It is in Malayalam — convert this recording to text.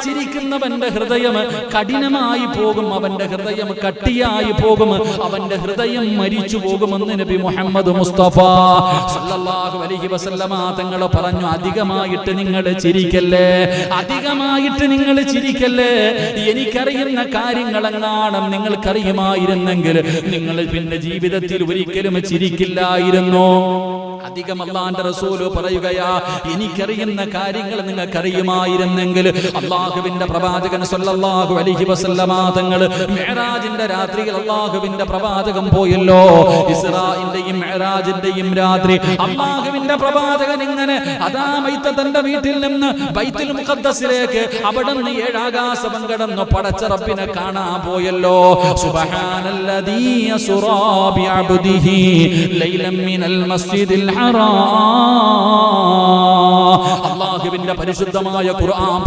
ചിരിക്കുന്നവന്റെ ഹൃദയം കഠിനമായി പോകും, അവന്റെ ഹൃദയം കട്ടിയായി പോകും, അവന്റെ ഹൃദയം മരിച്ചു പോകുമെന്ന് നബി മുഹമ്മദ് മുസ്തഫ സല്ലല്ലാഹു അലൈഹി വസല്ലമ തങ്ങൾ പറഞ്ഞു. അധികമായിട്ട് നിങ്ങൾ ചിരിക്കല്ലേ, അധികമായിട്ട് നിങ്ങൾ ചിരിക്കല്ലേ. എനിക്കറിയുന്ന കാര്യങ്ങളെങ്ങാനും നിങ്ങൾക്കറിയുമായിരുന്നെങ്കിൽ നിങ്ങൾ പിന്നെ ജീവിതത്തിൽ ഒരിക്കലും ചിരിക്കില്ലായിരുന്നു. അധികം അല്ലാഹുവിന്റെ റസൂൽ പറയുകയാ, എനിക്കറിയുന്ന കാര്യങ്ങൾ നിങ്ങൾക്കറിയുമായിരുന്നെങ്കിൽ. അല്ലാഹുവിന്റെ പ്രവാചകൻ സല്ലല്ലാഹു അലൈഹി വസല്ലമ തങ്ങൾ മിഅ്റാജിന്റെ രാത്രിയിൽ അല്ലാഹുവിന്റെ പ്രവാചകൻ പോയല്ലോ. ഇസ്രാഇന്റെയും മിഅ്റാജിന്റെയും രാത്രി അല്ലാഹുവിന്റെ പ്രവാചകൻ ഇങ്ങനെ അതാ തന്റെ വീട്ടിൽ നിന്ന് ബൈത്തുൽ മുഖദ്ദസിലേക്ക് അവിടെ നിന്ന് 7 ആകാശം കടന്നു പടച്ച റബ്ബിനെ കാണാൻ പോയല്ലോ. സുബ്ഹാനല്ലദീ യസ്റാ ബിഅബ്ദിഹി ലൈലൻ മിനൽ മസ്ജിദിൽ ഹറാം. അല്ലാഹുവിന്റെ പരിശുദ്ധമായ ഖുർആൻ